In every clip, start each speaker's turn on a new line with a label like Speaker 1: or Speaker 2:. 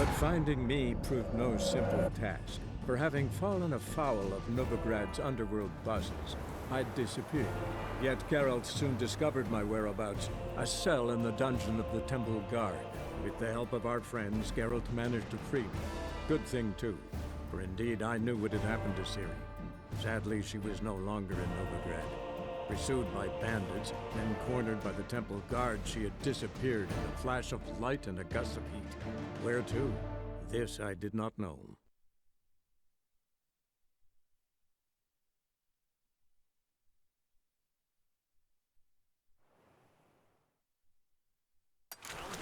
Speaker 1: But finding me proved no simple task, for having fallen afoul of Novigrad's underworld bosses, I'd disappeared. Yet Geralt soon discovered my whereabouts, a cell in the dungeon of the Temple Guard. With the help of our friends, Geralt managed to free me. Good thing, too, for indeed I knew what had happened to Ciri. Sadly, she was no longer in Novigrad. Pursued by bandits, then cornered by the Temple Guard, she had disappeared in a flash of light and a gust of heat. Where to? This I did not know.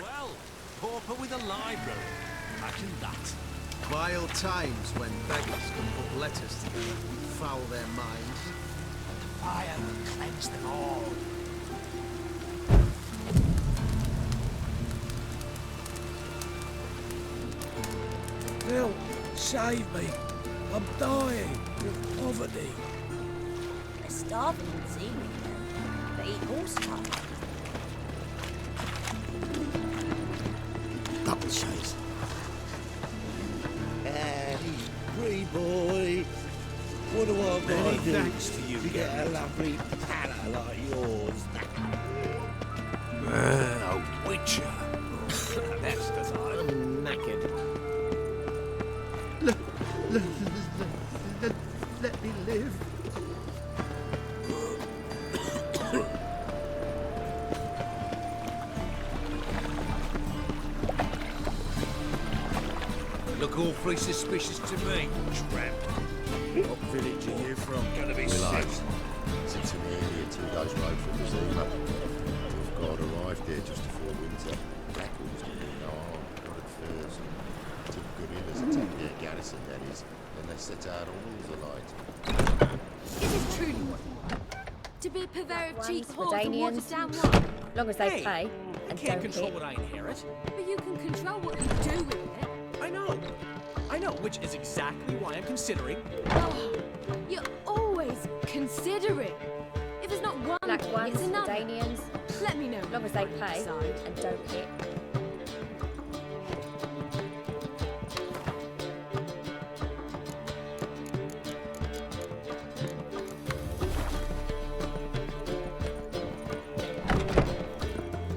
Speaker 2: Well, pauper with a library. Imagine that.
Speaker 3: Vile times when beggars can put letters together and foul their minds.
Speaker 2: Fire will cleanse them all.
Speaker 4: Help! Save me! I'm dying of poverty.
Speaker 5: They're starving in Zero. They eat horse stuff.
Speaker 2: Double chase.
Speaker 6: Free boy. What do I
Speaker 3: Many
Speaker 6: do
Speaker 3: thanks to you,
Speaker 6: to get a lovely palace like yours?
Speaker 2: A witcher. That's because I'm knackered.
Speaker 3: Let me live.
Speaker 6: Look awfully suspicious to me, tramp. What village are you from? Gonna be sick.
Speaker 7: Sits in the area 2 days' road from the Zima. We've got arrived here just before winter. Records no harm, not at first. Took good in as a 10-year garrison, that is. Then they set out all alight.
Speaker 8: Is this truly what you want? To be a purveyor of cheap horse and
Speaker 9: Medallions.
Speaker 8: watered down wine?
Speaker 9: Long as they
Speaker 2: Hey,
Speaker 9: pay
Speaker 2: I
Speaker 9: and
Speaker 2: can't
Speaker 9: don't
Speaker 2: control
Speaker 9: hit.
Speaker 2: what I inherit.
Speaker 8: But you can control what you do with it.
Speaker 2: I know, which is exactly why I'm considering.
Speaker 8: Oh, you're always considering. If it's not one
Speaker 9: Black
Speaker 8: thing,
Speaker 9: ones,
Speaker 8: it's another.
Speaker 9: Medallions.
Speaker 8: Let me know.
Speaker 9: Long as they
Speaker 8: before you
Speaker 9: pay
Speaker 8: decide.
Speaker 9: and don't hit.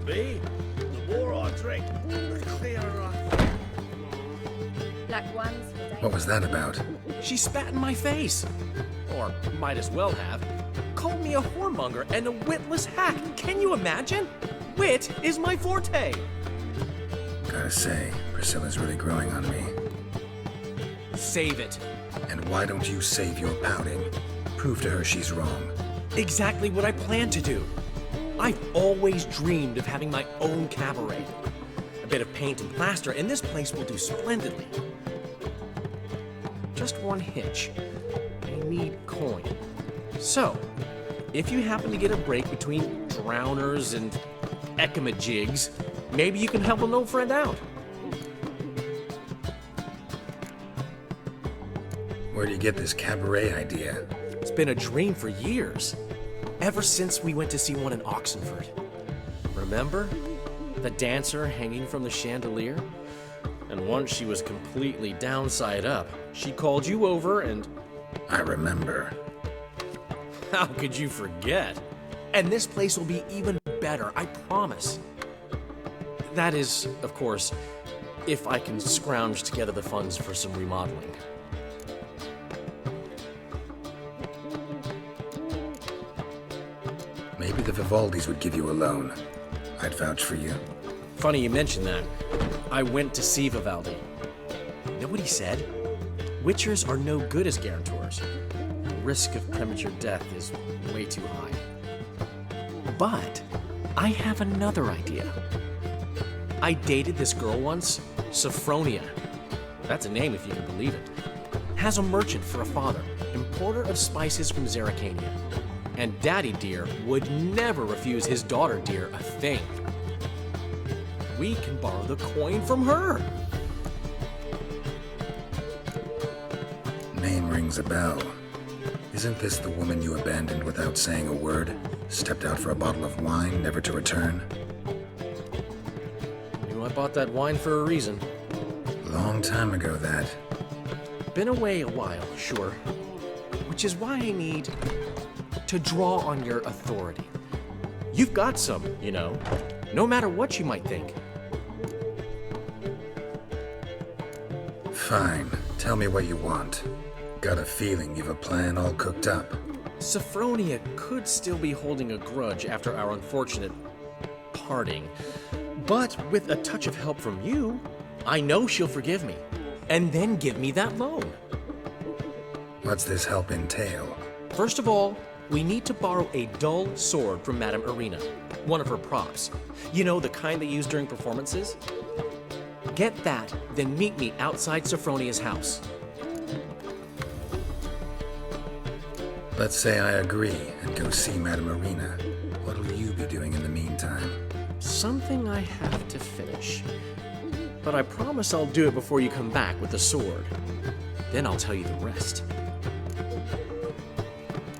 Speaker 6: Me? The more I drink, the clearer I
Speaker 9: Black ones, medallions.
Speaker 10: What was that about?
Speaker 2: She spat in my face. Or might as well have. Called me a whoremonger and a witless hack. Can you imagine? Wit is my forte.
Speaker 10: Gotta say, Priscilla's really growing on me.
Speaker 2: Save it.
Speaker 10: And why don't you save your pouting? Prove to her she's wrong.
Speaker 2: Exactly what I plan to do. I've always dreamed of having my own cabaret. A bit of paint and plaster, and this place will do splendidly. Just one hitch. I need coin. So, if you happen to get a break between drowners and ekamajigs, maybe you can help an old friend out.
Speaker 10: Where do you get this cabaret idea?
Speaker 2: It's been a dream for years. Ever since we went to see one in Oxenford. Remember? The dancer hanging from the chandelier? And once she was completely downside up, she called you over and...
Speaker 10: I remember.
Speaker 2: How could you forget? And this place will be even better, I promise. That is, of course, if I can scrounge together the funds for some remodeling.
Speaker 10: Maybe the Vivaldis would give you a loan. I'd vouch for you.
Speaker 2: Funny you mention that. I went to see Vivaldi. You know what he said? Witchers are no good as guarantors. The risk of premature death is way too high. But I have another idea. I dated this girl once, Sophronia. That's a name if you can believe it. Has a merchant for a father, importer of spices from Zerrikania. And Daddy Dear would never refuse his daughter Dear a thing. We can borrow the coin from her.
Speaker 10: Name rings a bell. Isn't this the woman you abandoned without saying a word? Stepped out for a bottle of wine, never to return?
Speaker 2: Knew I bought that wine for a reason.
Speaker 10: Long time ago, that.
Speaker 2: Been away a while, sure. Which is why I need to draw on your authority. You've got some, you know, no matter what you might think.
Speaker 10: Fine. Tell me what you want. Got a feeling you've a plan all cooked up.
Speaker 2: Sophronia could still be holding a grudge after our unfortunate parting. But with a touch of help from you, I know she'll forgive me. And then give me that loan.
Speaker 10: What's this help entail?
Speaker 2: First of all, we need to borrow a dull sword from Madame Irina, one of her props. You know, the kind they use during performances? Get that, then meet me outside Sophronia's house.
Speaker 10: Let's say I agree and go see Madame Irina. What'll you be doing in the meantime?
Speaker 2: Something I have to finish. But I promise I'll do it before you come back with the sword. Then I'll tell you the rest.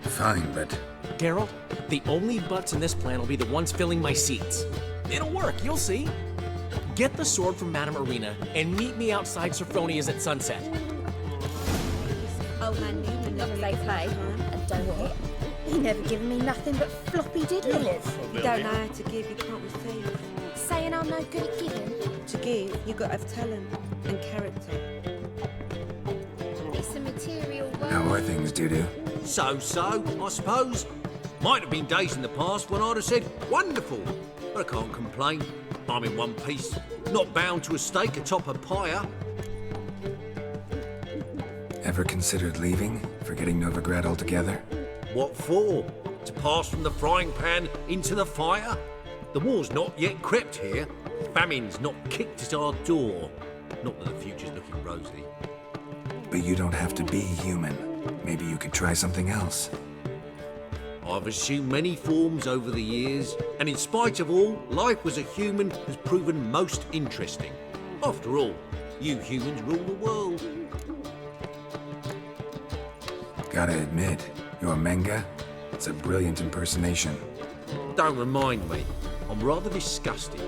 Speaker 10: Fine, but...
Speaker 2: Geralt, the only butts in this plan will be the ones filling my seats. It'll work, you'll see. Get the sword from Madame Irina and meet me outside Sophronia's at sunset.
Speaker 5: Old man Newman never they play. And don't what? He never given me nothing but floppy diddly.
Speaker 9: You don't know how to give, you can't receive.
Speaker 8: Saying I'm no good at giving?
Speaker 9: To give, you got to have talent and character.
Speaker 8: It's a material world.
Speaker 10: How are things, Dudu?
Speaker 6: So, I suppose. Might have been days in the past when I'd have said, wonderful. But I can't complain. I'm in one piece, not bound to a stake atop a pyre.
Speaker 10: Ever considered leaving? Forgetting Novigrad altogether?
Speaker 6: What for? To pass from the frying pan into the fire? The war's not yet crept here. Famine's not kicked at our door. Not that the future's looking rosy.
Speaker 10: But you don't have to be human. Maybe you could try something else.
Speaker 6: I've assumed many forms over the years, and in spite of all, life as a human has proven most interesting. After all, you humans rule the world.
Speaker 10: Gotta admit, your Menga, it's a brilliant impersonation.
Speaker 6: Don't remind me. I'm rather disgusted.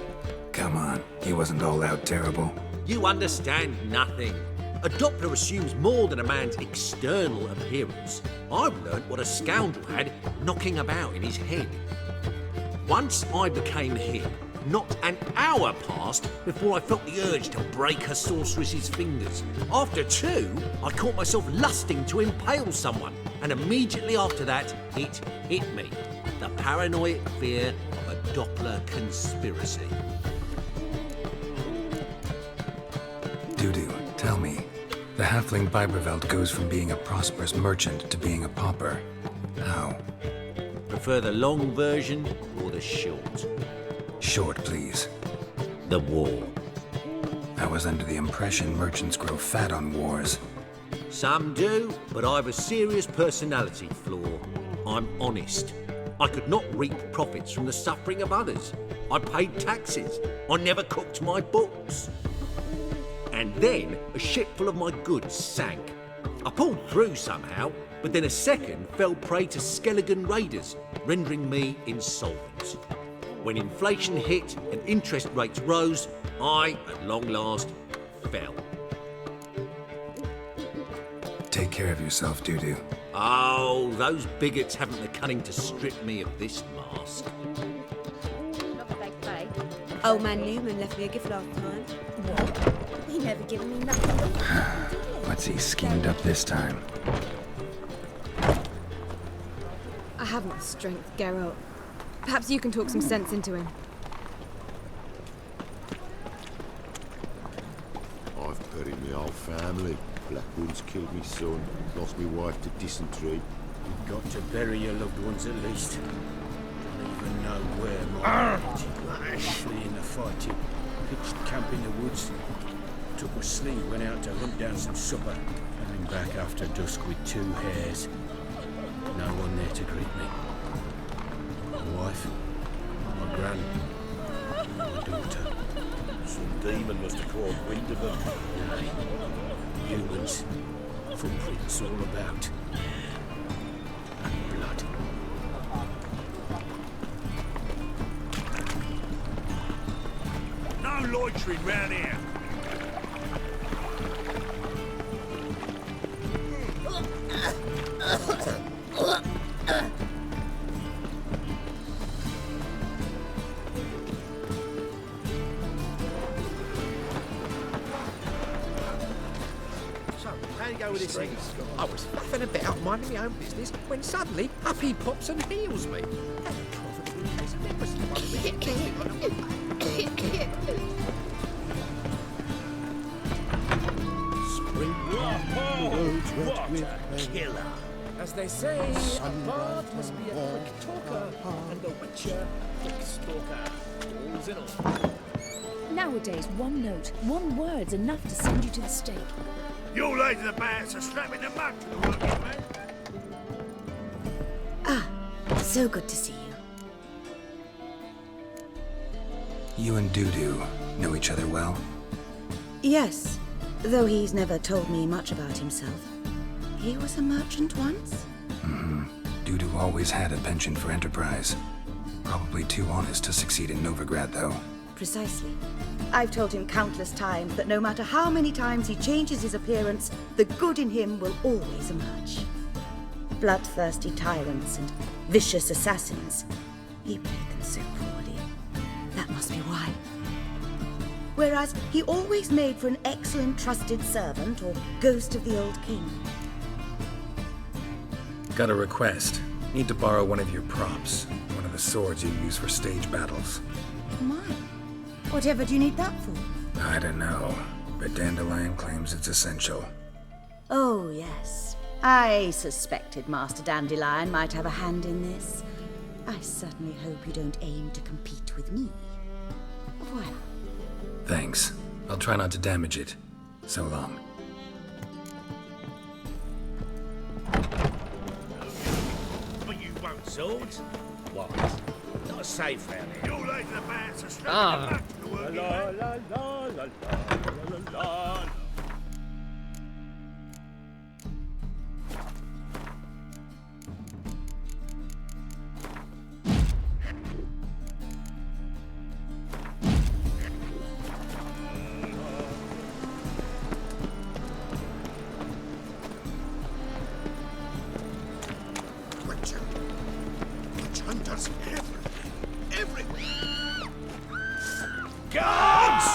Speaker 10: Come on, he wasn't all out terrible.
Speaker 6: You understand nothing. A Doppler assumes more than a man's external appearance. I've learnt what a scoundrel had knocking about in his head. Once I became him, not an hour passed before I felt the urge to break a sorceress's fingers. After 2, I caught myself lusting to impale someone, and immediately after that, it hit me. The paranoid fear of a Doppler conspiracy.
Speaker 10: Dudu, tell me. The halfling Biberveld goes from being a prosperous merchant to being a pauper. How?
Speaker 6: Prefer the long version or the short?
Speaker 10: Short, please.
Speaker 6: The war.
Speaker 10: I was under the impression merchants grow fat on wars.
Speaker 6: Some do, but I've a serious personality flaw. I'm honest. I could not reap profits from the suffering of others. I paid taxes. I never cooked my books. And then a ship full of my goods sank. I pulled through somehow, but then a second fell prey to Skelligan raiders, rendering me insolvent. When inflation hit and interest rates rose, I, at long last, fell.
Speaker 10: Take care of yourself, Dudu.
Speaker 6: Oh, those bigots haven't the cunning to strip me of this mask.
Speaker 5: Not that they play.
Speaker 9: Old man Newman left me a gift last time.
Speaker 5: What? He never given me nothing but floppy diddly.
Speaker 10: What's he schemed up this time?
Speaker 8: I haven't the strength, Geralt. Perhaps you can talk some sense into him.
Speaker 7: I've buried my whole family. Blackwood's killed me son, lost me wife to dysentery.
Speaker 6: You've got to bury your loved ones at least. Don't even know where my Ashley in the fighting. Pitched camp in the woods. Took my sleeve, went out to hunt down some supper. Coming back after dusk with 2 hares. No one there to greet me. My wife, my gran, my daughter.
Speaker 11: Some demon must have caught wind of them.
Speaker 6: Nay, humans. Footprints all about. And blood.
Speaker 11: No loitering round here.
Speaker 3: you go with this?
Speaker 12: I was faffing about minding my own business when suddenly up he pops and heals me.
Speaker 3: Killer.
Speaker 12: As they say, a bard must be a quick talker, and a witcher a quick stalker. All's in all.
Speaker 13: Nowadays, one note, one word's enough to send you to the stake.
Speaker 11: You lady the bats are slapping the mud to the working man.
Speaker 14: Ah, so good to see you.
Speaker 10: You and Dudu know each other well?
Speaker 14: Yes, though he's never told me much about himself. He was a merchant once?
Speaker 10: Mm-hmm. Dudu always had a penchant for enterprise. Probably too honest to succeed in Novigrad, though.
Speaker 14: Precisely. I've told him countless times that no matter how many times he changes his appearance, the good in him will always emerge. Bloodthirsty tyrants and vicious assassins. He played them so poorly. That must be why. Whereas he always made for an excellent trusted servant or ghost of the old king.
Speaker 10: Got a request. Need to borrow one of your props. One of the swords you use for stage battles.
Speaker 14: My. Whatever do you need that for?
Speaker 10: I don't know, but Dandelion claims it's essential.
Speaker 14: Oh, yes. I suspected Master Dandelion might have a hand in this. I certainly hope you don't aim to compete with me. Voilà.
Speaker 10: Thanks. I'll try not to damage it. So long.
Speaker 11: But you won't swords? What? Not safe round here. You lady the bats are slapping the mud to the working man. La la la la la la.
Speaker 3: Hunters everywhere.
Speaker 11: Guards!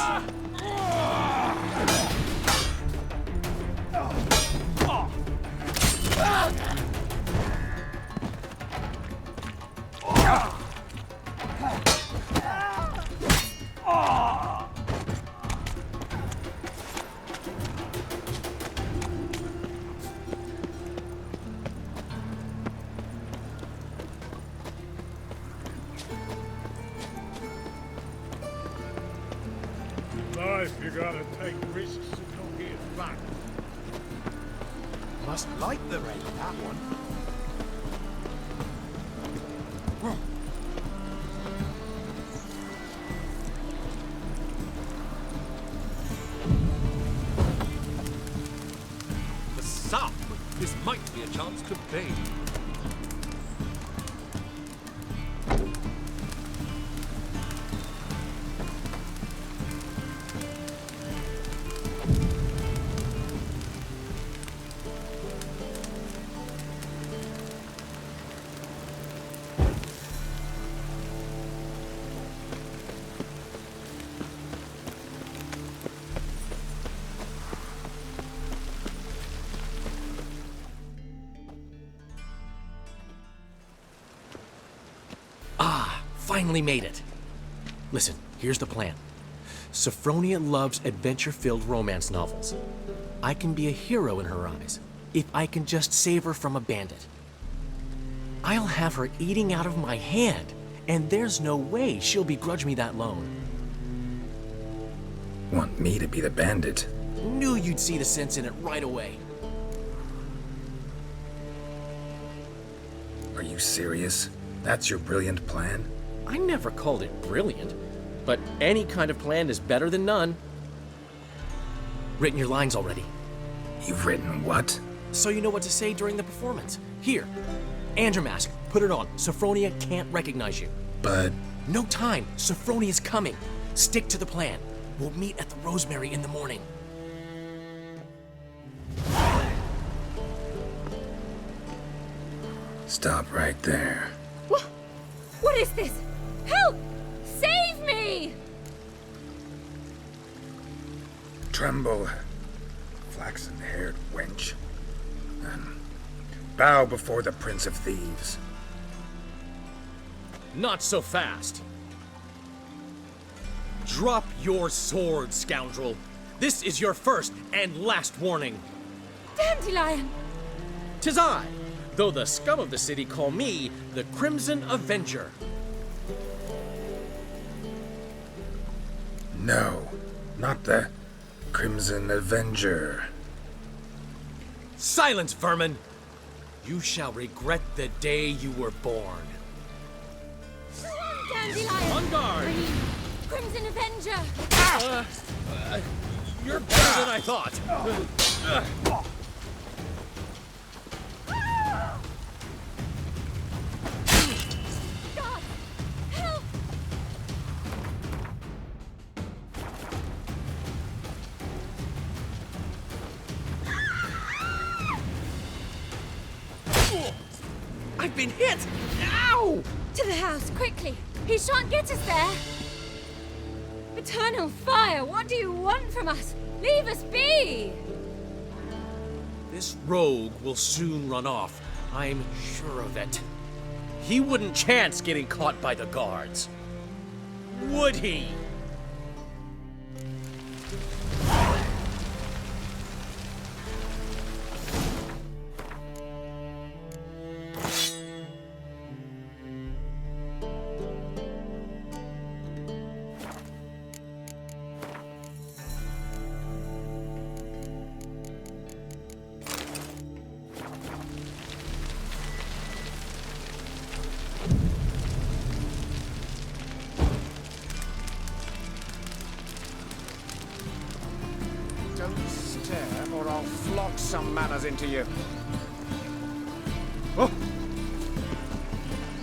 Speaker 11: Life, you gotta take risks and not get fucked.
Speaker 3: Must like the rain, that one.
Speaker 6: The sun! This might be a chance to bathe.
Speaker 2: Finally made it. Listen, here's the plan. Sophronia loves adventure-filled romance novels. I can be a hero in her eyes if I can just save her from a bandit. I'll have her eating out of my hand, and there's no way she'll begrudge me that loan.
Speaker 10: Want me to be the bandit?
Speaker 2: Knew you'd see the sense in it right away.
Speaker 10: Are you serious? That's your brilliant plan?
Speaker 2: I never called it brilliant, but any kind of plan is better than none. Written your lines already.
Speaker 10: You've written what?
Speaker 2: So you know what to say during the performance. Here, and your mask. Put it on. Sophronia can't recognize you.
Speaker 10: But...
Speaker 2: No time. Sophronia's coming. Stick to the plan. We'll meet at the Rosemary in the morning.
Speaker 10: Stop right there.
Speaker 13: What is this? Help! Save me!
Speaker 10: Tremble, flaxen-haired wench. Bow before the Prince of Thieves.
Speaker 2: Not so fast. Drop your sword, scoundrel. This is your first and last warning.
Speaker 8: Dandelion!
Speaker 2: 'Tis I, though the scum of the city call me the Crimson Avenger.
Speaker 10: No, not the Crimson Avenger.
Speaker 2: Silence, vermin! You shall regret the day you were born.
Speaker 8: Dandelion!
Speaker 2: On guard!
Speaker 8: Crimson Avenger!
Speaker 2: You're better than I thought.
Speaker 8: God! Help!
Speaker 2: I've been hit! Ow!
Speaker 8: To the house, quickly! He shan't get us there! Eternal fire, what do you want from us? Leave us be!
Speaker 2: This rogue will soon run off. I'm sure of it. He wouldn't chance getting caught by the guards. Would he?
Speaker 15: Don't stare, or I'll flog some manners into you. Oh.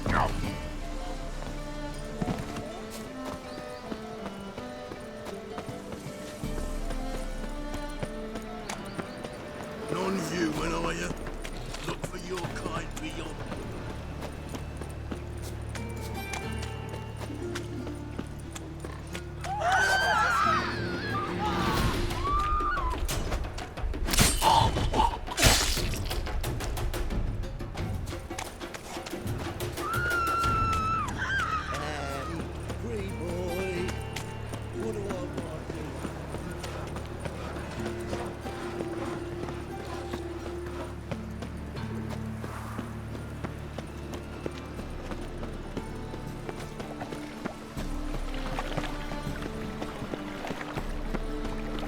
Speaker 15: No.
Speaker 16: Non-human, are you? Look for your kind beyond.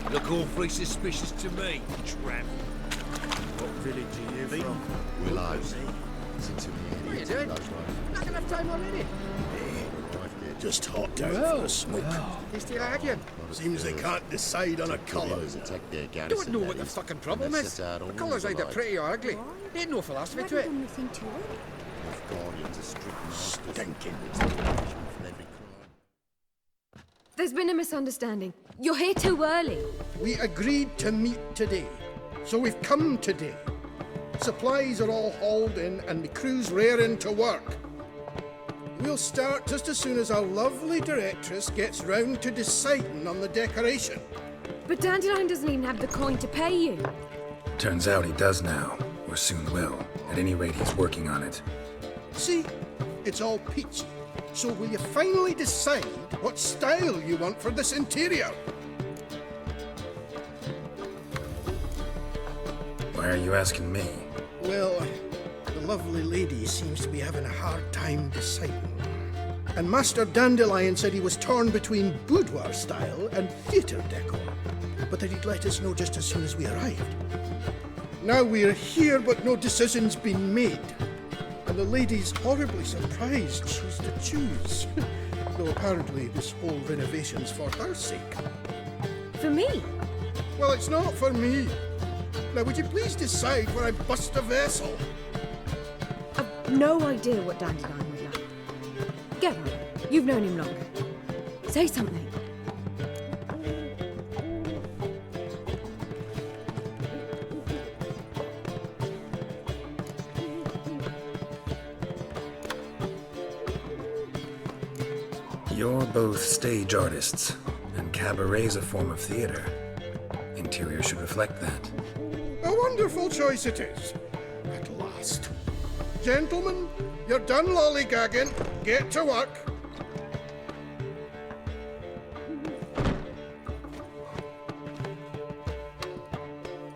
Speaker 16: Look awfully suspicious to me, tramp.
Speaker 3: What village are you from?
Speaker 7: Willows. It's into
Speaker 3: What are you doing? Not enough time already.
Speaker 16: Just hot down
Speaker 3: Well,
Speaker 16: for a smoke.
Speaker 3: You still arguing?
Speaker 16: Seems they can't decide on a colour.
Speaker 3: Don't know what the fucking problem is. The colour's either pretty or ugly. Ain't no philosophy to it.
Speaker 16: Stinking.
Speaker 8: There's been a misunderstanding. You're here too early.
Speaker 17: We agreed to meet today, so we've come today. Supplies are all hauled in and the crew's raring to work. We'll start just as soon as our lovely directress gets round to deciding on the decoration.
Speaker 8: But Dandelion doesn't even have the coin to pay you.
Speaker 10: Turns out he does now, or soon will. At any rate, he's working on it.
Speaker 17: See, it's all peachy. So will you finally decide what style you want for this interior?
Speaker 10: Why are you asking me?
Speaker 17: Well, the lovely lady seems to be having a hard time deciding. And Master Dandelion said he was torn between boudoir style and theatre decor, but that he'd let us know just as soon as we arrived. Now we're here, but no decision's been made. And the lady's horribly surprised she's to choose. Though apparently this whole renovation's for her sake.
Speaker 8: For me?
Speaker 17: Well, it's not for me. Now, would you please decide where I bust a vessel?
Speaker 8: I've no idea what Dandelion would like. Geralt, you've known him longer. Say something.
Speaker 10: You're both stage artists, and cabaret's a form of theater. In interior should reflect that.
Speaker 17: A wonderful choice it is. At last. Gentlemen, you're done lollygagging. Get to work.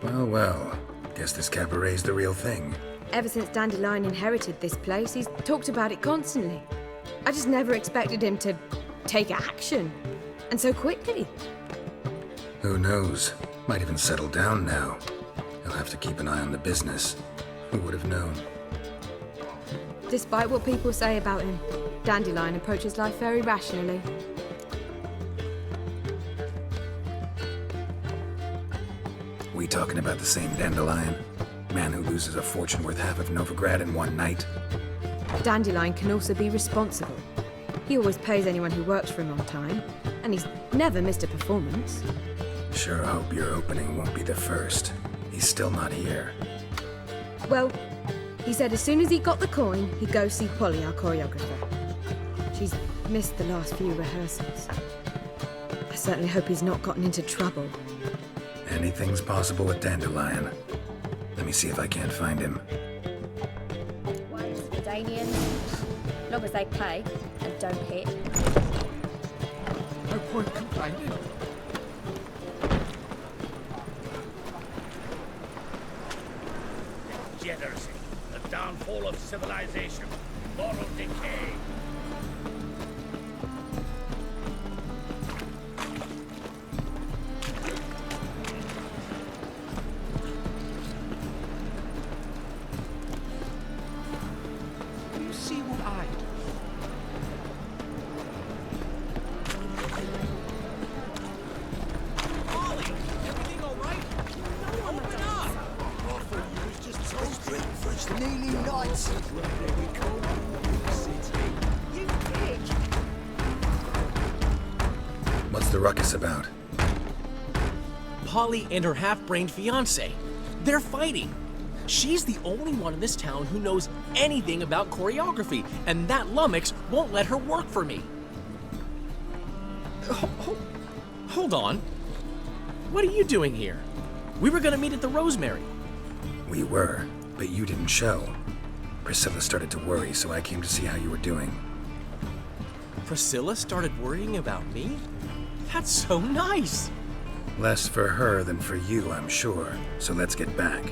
Speaker 10: Well, well. Guess this cabaret's the real thing.
Speaker 8: Ever since Dandelion inherited this place, he's talked about it constantly. I just never expected him to take action. And so quickly.
Speaker 10: Who knows? Might even settle down now. He'll have to keep an eye on the business. Who would have known?
Speaker 8: Despite what people say about him, Dandelion approaches life very rationally.
Speaker 10: We talking about the same Dandelion? Man who loses a fortune worth half of Novigrad in one night?
Speaker 8: Dandelion can also be responsible. He always pays anyone who works for him on time, and he's never missed a performance.
Speaker 10: Sure hope your opening won't be the first. He's still not here.
Speaker 8: Well, he said as soon as he got the coin, he'd go see Polly, our choreographer. She's missed the last few rehearsals. I certainly hope he's not gotten into trouble.
Speaker 10: Anything's possible with Dandelion. Let me see if I can't find him.
Speaker 5: One's Medallion, long as they pay and don't hit.
Speaker 15: No point complaining.
Speaker 11: Degeneracy, the downfall of civilization, moral decay.
Speaker 15: You see what I do?
Speaker 11: Ollie, everything all right? Open up!
Speaker 4: The Neely Knights.
Speaker 11: You dick!
Speaker 10: What's the ruckus about?
Speaker 2: Polly and her half-brained fiancé. They're fighting. She's the only one in this town who knows anything about choreography, and that lummox won't let her work for me. Hold on. What are you doing here? We were gonna meet at the Rosemary.
Speaker 10: We were, but you didn't show. Priscilla started to worry, so I came to see how you were doing.
Speaker 2: Priscilla started worrying about me? That's so nice.
Speaker 10: Less for her than for you, I'm sure. So let's get back.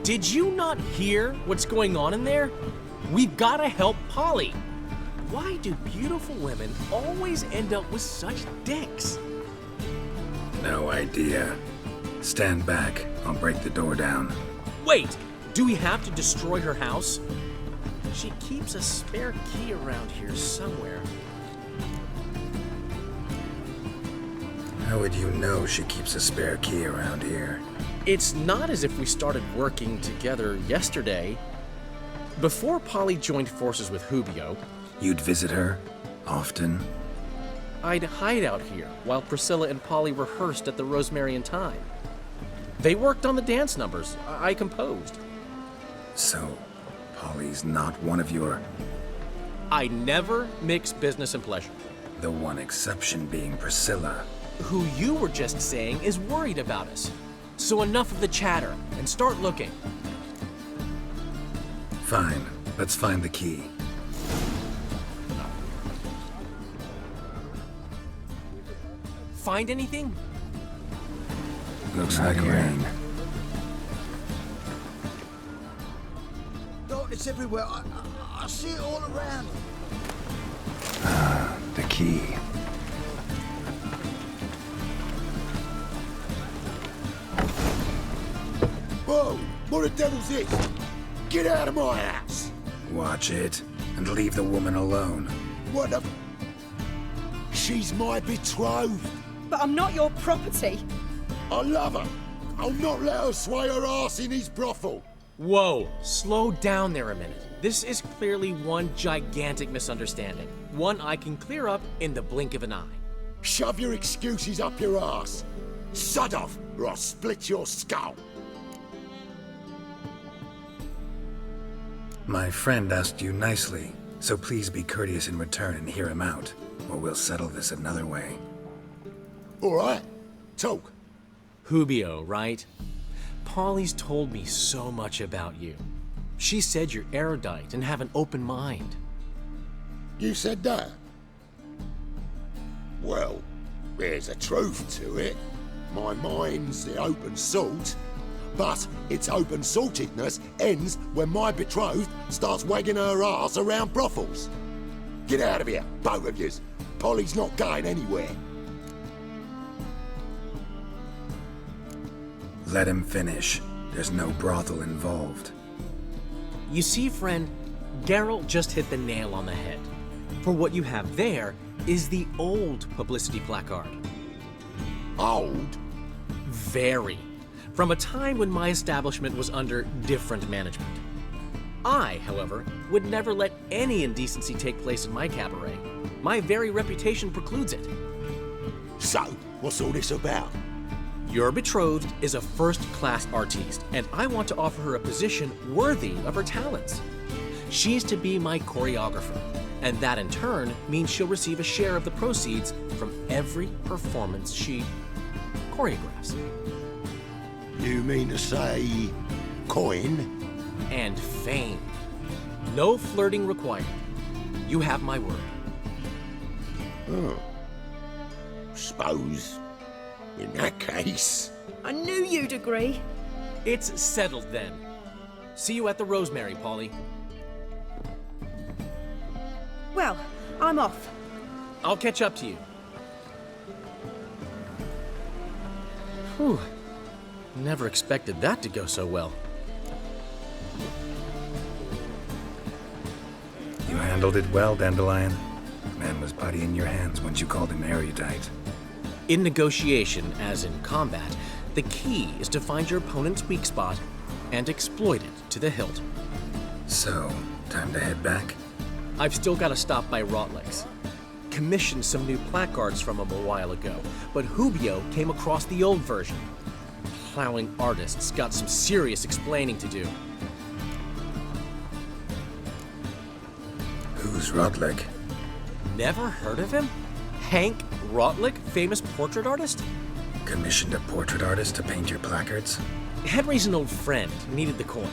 Speaker 2: Did you not hear what's going on in there? We've gotta help Polly. Why do beautiful women always end up with such dicks?
Speaker 10: No idea. Stand back. I'll break the door down.
Speaker 2: Wait, do we have to destroy her house? She keeps a spare key around here somewhere.
Speaker 10: How would you know she keeps a spare key around here?
Speaker 2: It's not as if we started working together yesterday. Before Polly joined forces with Hubio,
Speaker 10: You'd visit her? Often?
Speaker 2: I'd hide out here while Priscilla and Polly rehearsed at the Rosemary and Thyme. They worked on the dance numbers. I composed.
Speaker 10: So, Polly's not one of your...
Speaker 2: I never mix business and pleasure.
Speaker 10: The one exception being Priscilla.
Speaker 2: Who you were just saying is worried about us. So enough of the chatter and start looking.
Speaker 10: Fine. Let's find the key.
Speaker 2: Find anything?
Speaker 10: Looks like rain.
Speaker 4: Darkness everywhere. I see it all around.
Speaker 10: Ah, the key.
Speaker 4: Whoa! What the devil's this? Get out of my house!
Speaker 10: Watch it, and leave the woman alone.
Speaker 4: What the... She's my betrothed.
Speaker 5: But I'm not your property.
Speaker 4: I love her. I'll not let her sway her ass in his brothel.
Speaker 2: Whoa, slow down there a minute. This is clearly one gigantic misunderstanding. One I can clear up in the blink of an eye.
Speaker 4: Shove your excuses up your ass. Sod off, or I'll split your skull.
Speaker 10: My friend asked you nicely, so please be courteous in return and hear him out, or we'll settle this another way.
Speaker 4: All right, talk.
Speaker 2: Hubio, right? Polly's told me so much about you. She said you're erudite and have an open mind.
Speaker 4: You said that? Well, there's a truth to it. My mind's the open salt, but its open saltedness ends when my betrothed starts wagging her ass around brothels. Get out of here, both of yous. Polly's not going anywhere.
Speaker 10: Let him finish. There's no brothel involved.
Speaker 2: You see, friend, Geralt just hit the nail on the head. For what you have there is the old publicity placard.
Speaker 4: Old?
Speaker 2: Very. From a time when my establishment was under different management. I, however, would never let any indecency take place in my cabaret. My very reputation precludes it.
Speaker 4: So, what's all this about?
Speaker 2: Your betrothed is a first-class artiste, and I want to offer her a position worthy of her talents. She's to be my choreographer, and that in turn means she'll receive a share of the proceeds from every performance she choreographs.
Speaker 4: You mean to say coin?
Speaker 2: And fame. No flirting required. You have my word.
Speaker 4: Oh. Suppose, in that case...
Speaker 5: I knew you'd agree.
Speaker 2: It's settled then. See you at the Rosemary, Polly.
Speaker 5: Well, I'm off.
Speaker 2: I'll catch up to you. Whew. Never expected that to go so well.
Speaker 10: You handled it well, Dandelion. Man was putty in your hands once you called him erudite.
Speaker 2: In negotiation, as in combat, the key is to find your opponent's weak spot and exploit it to the hilt.
Speaker 10: So, time to head back?
Speaker 2: I've still got to stop by Rotlick's. Commissioned some new placards from him a while ago, but Hubio came across the old version. Plowing artists got some serious explaining to do.
Speaker 10: Who's Rotlick?
Speaker 2: Never heard of him? Hank Rotlick, famous portrait artist?
Speaker 10: Commissioned a portrait artist to paint your placards?
Speaker 2: Henry's an old friend, needed the coin.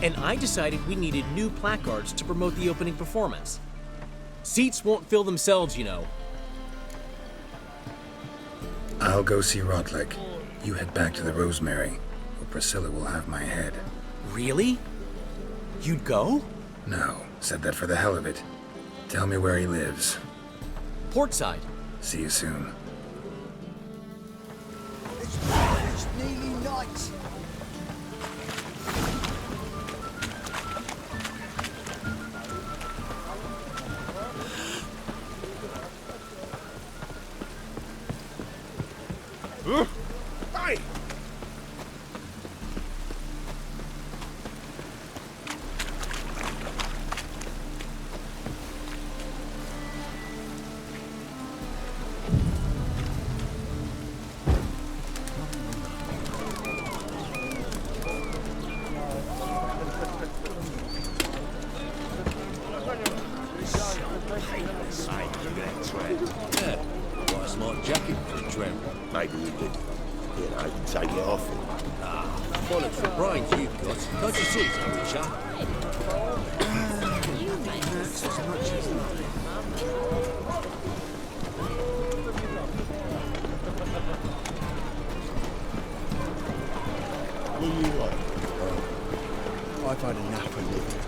Speaker 2: And I decided we needed new placards to promote the opening performance. Seats won't fill themselves, you know.
Speaker 10: I'll go see Rotlick. You head back to the Rosemary, or Priscilla will have my head.
Speaker 2: Really? You'd go?
Speaker 10: No, said that for the hell of it. Tell me where he lives.
Speaker 2: Portside.
Speaker 10: See you soon.
Speaker 3: It's nearly night.
Speaker 11: Hey!
Speaker 6: Yeah, quite a smart jacket for a tramp.
Speaker 4: Maybe you could, take it off.
Speaker 6: Bollocks for brains you've got. Can't you see it's amateur?
Speaker 4: What do you like? I've had enough of living.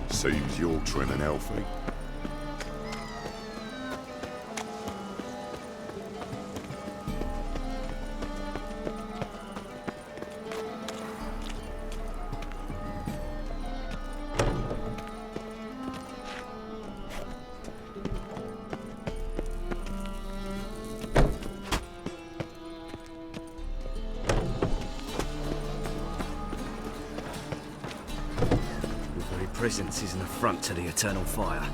Speaker 4: Seems you're trim and healthy.
Speaker 18: presence is an affront to the eternal fire.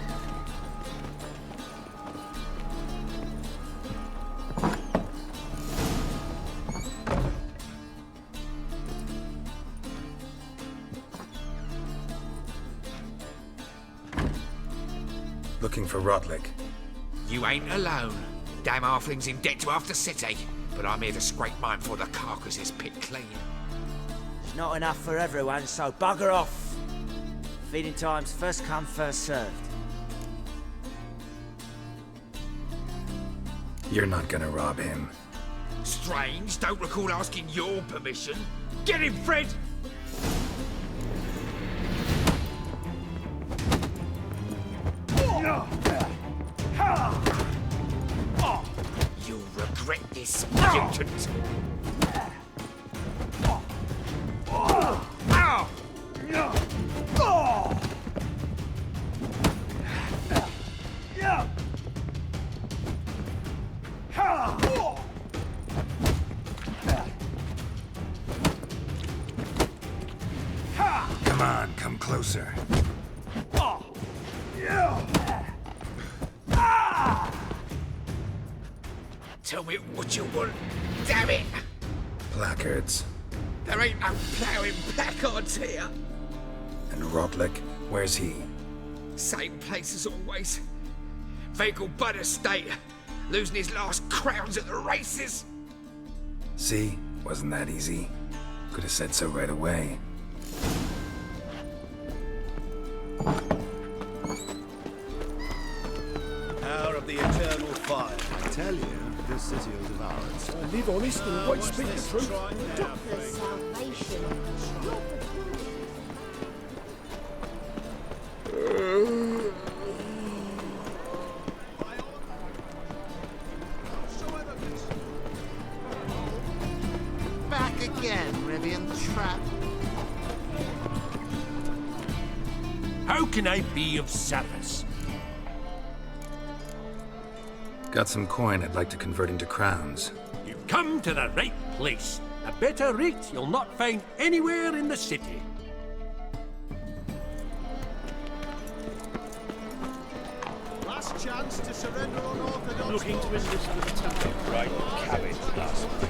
Speaker 10: Looking for Rodlick.
Speaker 19: You ain't alone. Damn halfling's in debt to half the city. But I'm here to scrape mine before the carcass is picked clean.
Speaker 20: It's not enough for everyone, so bugger off. Feeding time's first come, first served.
Speaker 10: You're not gonna rob him.
Speaker 19: Strange, don't recall asking your permission. Get him, Fred! You'll regret this, mutant!
Speaker 10: Come on, come closer.
Speaker 19: Tell me what you want, damn it!
Speaker 10: Placards.
Speaker 19: There ain't no ploughing placards here.
Speaker 10: And Rodlick, where's he?
Speaker 19: Same place as always. Vehicle Bud Estate. Losing his last crowns at the races.
Speaker 10: See? Wasn't that easy? Could have said so right away.
Speaker 3: Hour of the eternal fire.
Speaker 7: I tell you, this city is of ours.
Speaker 12: I live honest and quite speak the truth.
Speaker 3: Back again, Rivian Trap.
Speaker 16: How can I be of service?
Speaker 10: Got some coin I'd like to convert into crowns.
Speaker 16: You've come to the right place. A better rate you'll not find anywhere in the city.
Speaker 3: Last chance to surrender unorthodox.
Speaker 11: Looking to enlist with the temple right cabbage last night.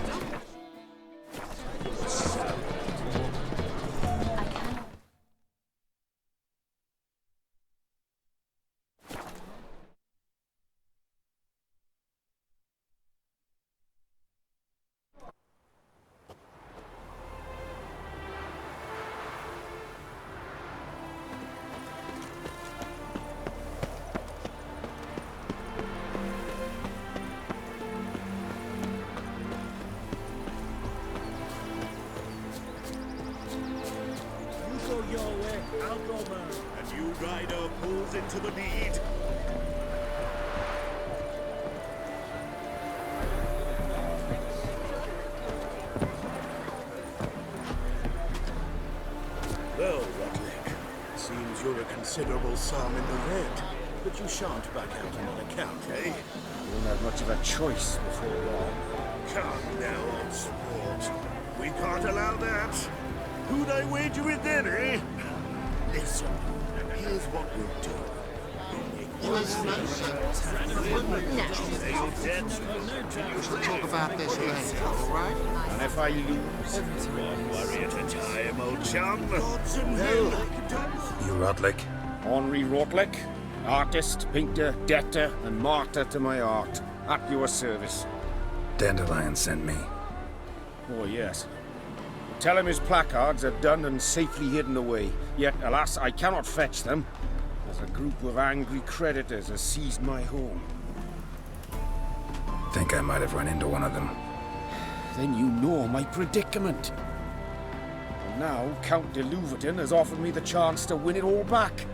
Speaker 21: Rider pulls into the lead.
Speaker 22: Well, Rodlick, seems you're a considerable sum in the red, but you shan't back out on an account, eh?
Speaker 15: You won't have much of a choice before long.
Speaker 21: Come now, old sport. We can't allow that. Who'd I wager with then, eh? Listen, here's what we'll do.
Speaker 3: We'll talk about this later, all right?
Speaker 15: And if I lose,
Speaker 21: one worry at a time, old chum. Gods and
Speaker 15: hell.
Speaker 10: You Rodlick?
Speaker 15: Henri Rodlick, artist, painter, debtor, and martyr to my art. At your service.
Speaker 10: Dandelion sent me.
Speaker 15: Oh, yes. Tell him his placards are done and safely hidden away. Yet, alas, I cannot fetch them, as a group of angry creditors has seized my home.
Speaker 10: Think I might have run into one of them.
Speaker 15: Then you know my predicament. And now, Count de Louverton has offered me the chance to win it all back.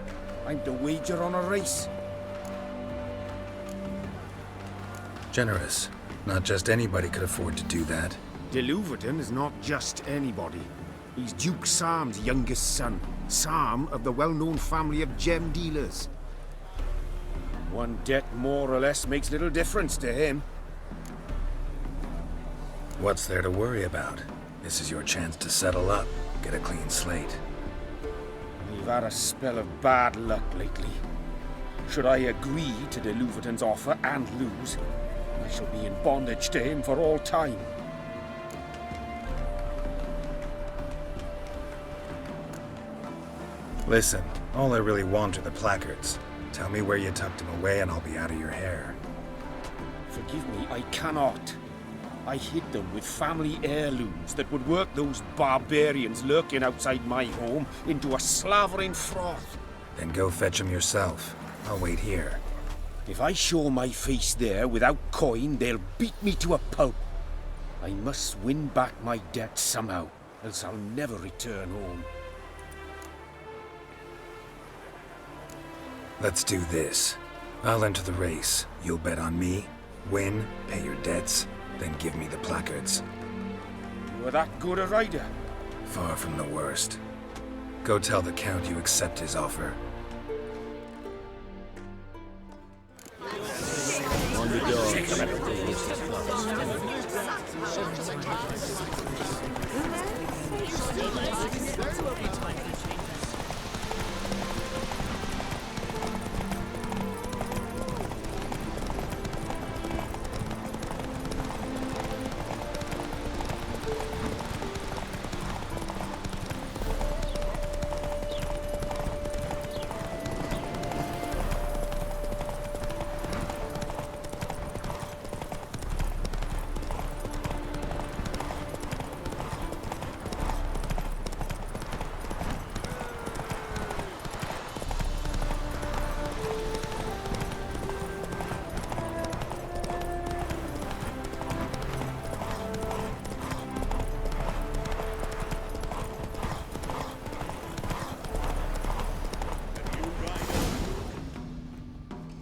Speaker 15: I'm to wager on a race.
Speaker 10: Generous. Not just anybody could afford to do that.
Speaker 15: De Louverton is not just anybody. He's Duke Sam's youngest son. Sam of the well-known family of gem dealers. One debt more or less makes little difference to him.
Speaker 10: What's there to worry about? This is your chance to settle up, get a clean slate.
Speaker 15: I've had a spell of bad luck lately. Should I agree to the Louverton's offer and lose, I shall be in bondage to him for all time.
Speaker 10: Listen, all I really want are the placards. Tell me where you tucked them away and I'll be out of your hair.
Speaker 15: Forgive me, I cannot. I hid them with family heirlooms that would work those barbarians lurking outside my home into a slavering froth.
Speaker 10: Then go fetch them yourself. I'll wait here.
Speaker 15: If I show my face there without coin, they'll beat me to a pulp. I must win back my debt somehow, else I'll never return home.
Speaker 10: Let's do this. I'll enter the race. You'll bet on me, win, pay your debts, then give me the placards.
Speaker 15: You are that good a rider?
Speaker 10: Far from the worst. Go tell the Count you accept his offer.
Speaker 2: On the door.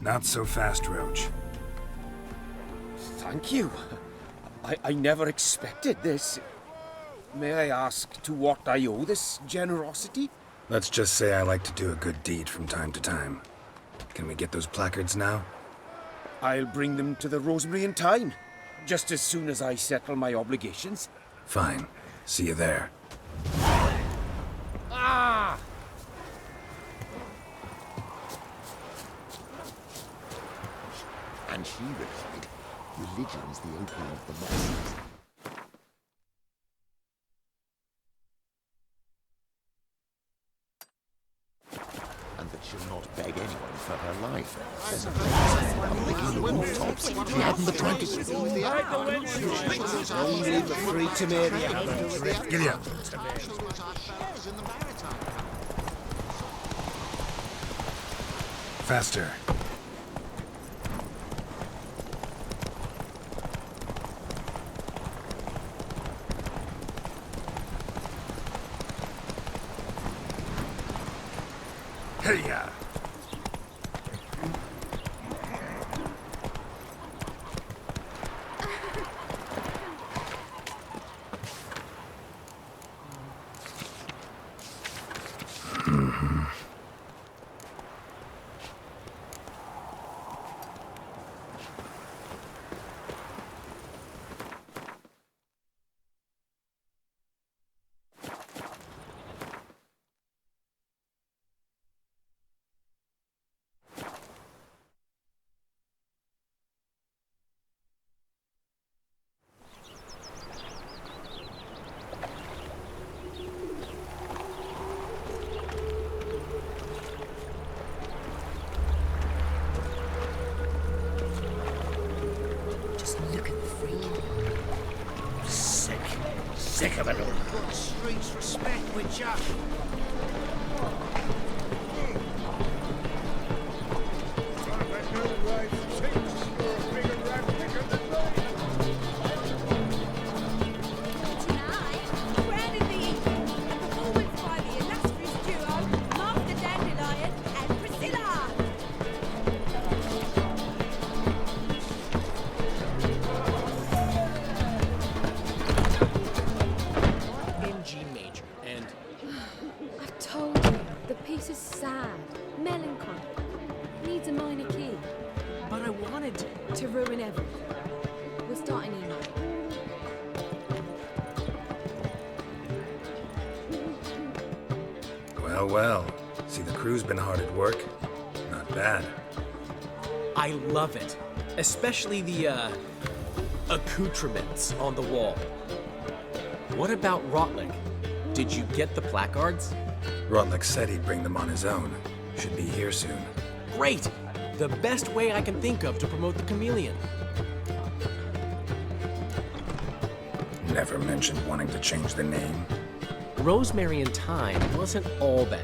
Speaker 10: Not so fast, Roach.
Speaker 15: Thank you. I never expected this. May I ask to what I owe this generosity?
Speaker 10: Let's just say I like to do a good deed from time to time. Can we get those placards now?
Speaker 15: I'll bring them to the Rosemary in time, just as soon as I settle my obligations.
Speaker 10: Fine. See you there.
Speaker 15: Ah!
Speaker 4: And she replied, religion is the opium of the masses. And that she'll not beg anyone for her life. There's a place up licking the rooftops. She hadn't the practice.
Speaker 3: Only the free Temeria have a drift.
Speaker 10: Giddy up. Faster. Hey-ya!
Speaker 11: Sick of it all.
Speaker 3: Got streets respect with ya. Well,
Speaker 10: See, the crew's been hard at work. Not bad.
Speaker 2: I love it. Especially the, accoutrements on the wall. What about Rotlick? Did you get the placards?
Speaker 10: Rotlick said he'd bring them on his own. Should be here soon.
Speaker 2: Great! The best way I can think of to promote the chameleon.
Speaker 10: Never mentioned wanting to change the name.
Speaker 2: Rosemary and Thyme wasn't all bad,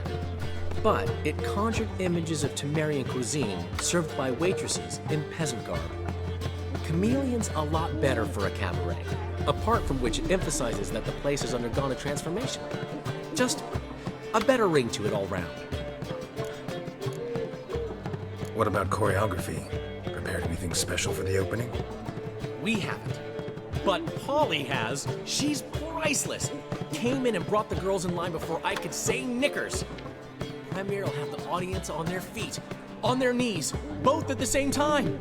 Speaker 2: but it conjured images of Temerian cuisine served by waitresses in peasant garb. Chameleon's a lot better for a cabaret, apart from which it emphasizes that the place has undergone a transformation. Just a better ring to it all round.
Speaker 10: What about choreography? Prepared anything special for the opening?
Speaker 2: We haven't. But Polly has. She's priceless. Came in and brought the girls in line before I could say knickers. Premiere will have the audience on their feet, on their knees, both at the same time.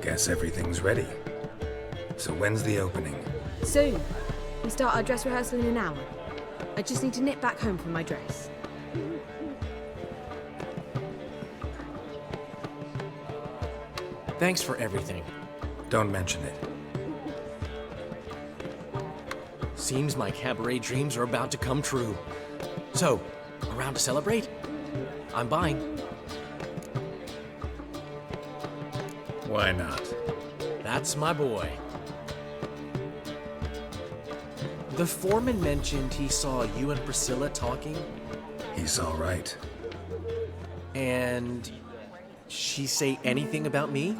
Speaker 10: Guess everything's ready. So when's the opening?
Speaker 8: Soon. We start our dress rehearsal in an hour. I just need to nip back home for my dress.
Speaker 2: Thanks for everything.
Speaker 10: Don't mention it.
Speaker 2: Seems my cabaret dreams are about to come true. So, around to celebrate? I'm buying.
Speaker 10: Why not?
Speaker 2: That's my boy. The foreman mentioned he saw you and Priscilla talking.
Speaker 10: He's all right.
Speaker 2: And she say anything about me?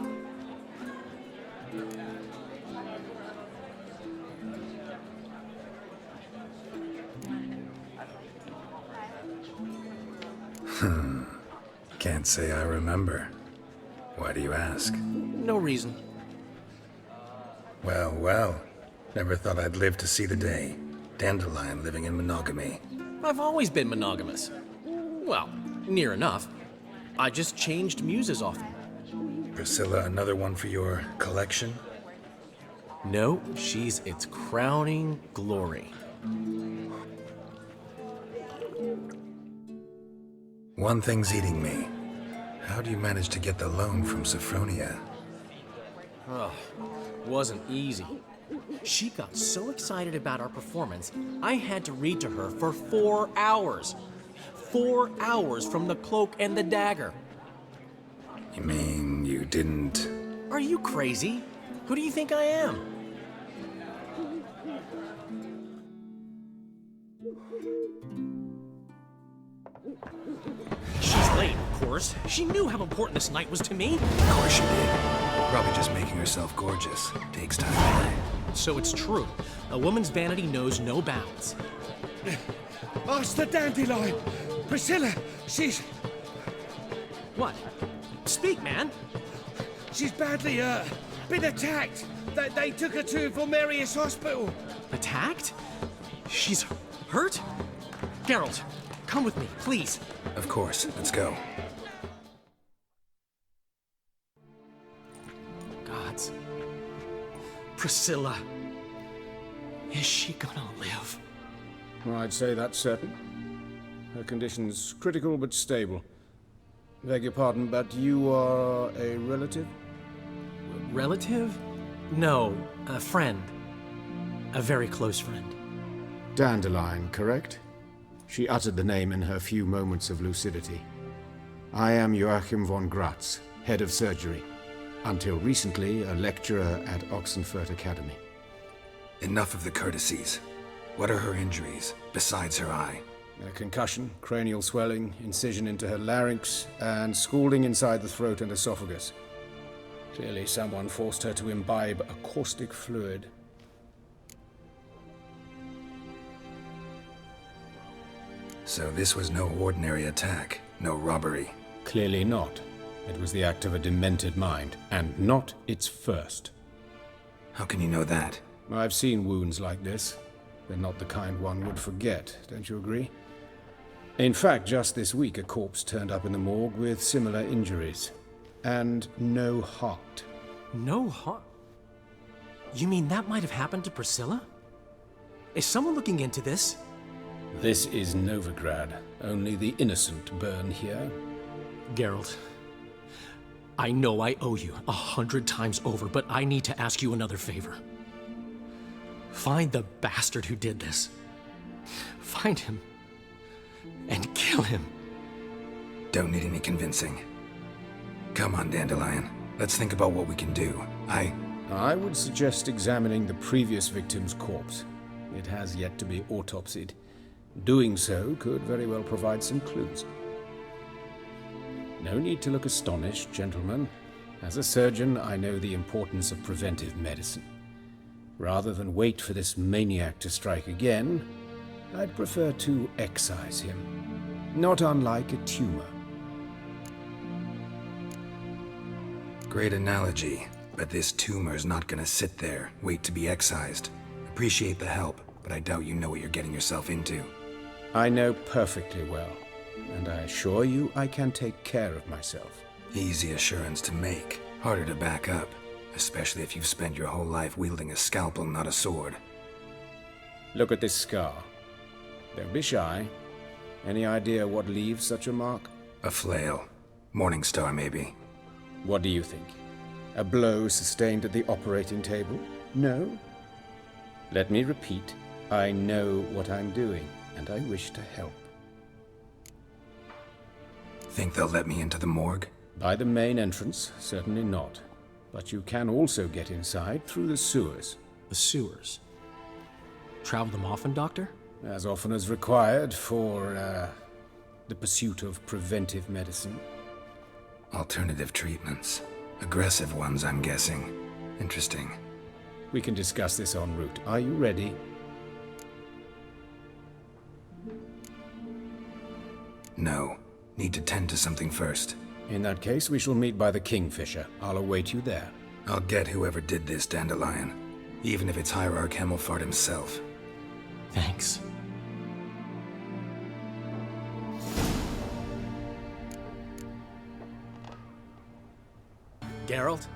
Speaker 10: Can't say I remember. Why do you ask?
Speaker 2: No reason.
Speaker 10: Well, well. Never thought I'd live to see the day. Dandelion living in monogamy.
Speaker 2: I've always been monogamous. Well, near enough. I just changed muses often.
Speaker 10: Priscilla, another one for your collection?
Speaker 2: No, she's its crowning glory.
Speaker 10: One thing's eating me. How do you manage to get the loan from Sophronia?
Speaker 2: Oh, wasn't easy. She got so excited about our performance, I had to read to her for 4 hours. 4 hours from the Cloak and the Dagger.
Speaker 10: You mean you didn't...
Speaker 2: Are you crazy? Who do you think I am? She's late, of course. She knew how important this night was to me.
Speaker 10: Of course she did. Probably just making herself gorgeous. Takes time.
Speaker 2: So it's true. A woman's vanity knows no bounds.
Speaker 11: Ask the Dandelion! Priscilla, she's...
Speaker 2: What? Speak, man!
Speaker 11: She's badly, been attacked. They took her to Vulmerius Hospital.
Speaker 2: Attacked? She's hurt? Geralt, come with me, please.
Speaker 10: Of course. Let's go.
Speaker 2: Gods. Priscilla. Is she gonna live?
Speaker 15: I'd say that's certain. Her condition's critical but stable. Beg your pardon, but you are a relative?
Speaker 2: Relative? No, a friend. A very close friend.
Speaker 15: Dandelion, correct? She uttered the name in her few moments of lucidity. I am Joachim von Gratz, head of surgery. Until recently, a lecturer at Oxenfurt Academy.
Speaker 10: Enough of the courtesies. What are her injuries, besides her eye?
Speaker 15: A concussion, cranial swelling, incision into her larynx, and scalding inside the throat and esophagus. Clearly someone forced her to imbibe a caustic fluid.
Speaker 10: So this was no ordinary attack, no robbery.
Speaker 15: Clearly not. It was the act of a demented mind, and not its first.
Speaker 10: How can you know that?
Speaker 15: I've seen wounds like this. They're not the kind one would forget, don't you agree? In fact, just this week a corpse turned up in the morgue with similar injuries. And no heart.
Speaker 2: No heart? You mean that might have happened to Priscilla? Is someone looking into this?
Speaker 1: This is Novigrad. Only the innocent burn here.
Speaker 2: Geralt, I know I owe you 100 times over, but I need to ask you another favor. Find the bastard who did this. Find him and kill him.
Speaker 10: Don't need any convincing. Come on, Dandelion. Let's think about what we can do.
Speaker 1: I would suggest examining the previous victim's corpse. It has yet to be autopsied. Doing so could very well provide some clues. No need to look astonished, gentlemen. As a surgeon, I know the importance of preventive medicine. Rather than wait for this maniac to strike again, I'd prefer to excise him. Not unlike a tumor.
Speaker 10: Great analogy, but this tumor's not gonna sit there, wait to be excised. Appreciate the help, but I doubt you know what you're getting yourself into.
Speaker 1: I know perfectly well, and I assure you I can take care of myself.
Speaker 10: Easy assurance to make, harder to back up, especially if you've spent your whole life wielding a scalpel, not a sword.
Speaker 1: Look at this scar. Don't be shy. Any idea what leaves such a mark?
Speaker 10: A flail. Morningstar, maybe.
Speaker 1: What do you think? A blow sustained at the operating table? No? Let me repeat. I know what I'm doing, and I wish to help.
Speaker 10: Think they'll let me into the morgue?
Speaker 1: By the main entrance, certainly not. But you can also get inside through the sewers.
Speaker 2: The sewers? Travel them often, Doctor?
Speaker 1: As often as required for, the pursuit of preventive medicine.
Speaker 10: Alternative treatments. Aggressive ones, I'm guessing. Interesting.
Speaker 1: We can discuss this en route. Are you ready?
Speaker 10: No. Need to tend to something first.
Speaker 1: In that case, we shall meet by the Kingfisher. I'll await you there.
Speaker 10: I'll get whoever did this, Dandelion. Even if it's Hierarch Hemmelfart himself.
Speaker 2: Thanks. Geralt?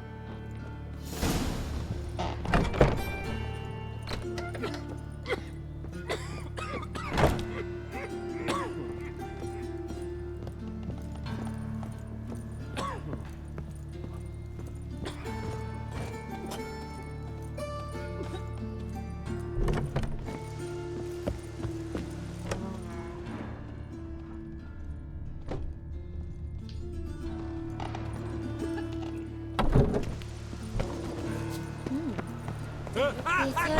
Speaker 5: The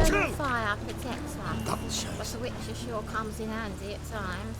Speaker 5: eternal fire protects us, but the Witcher sure comes in handy at times.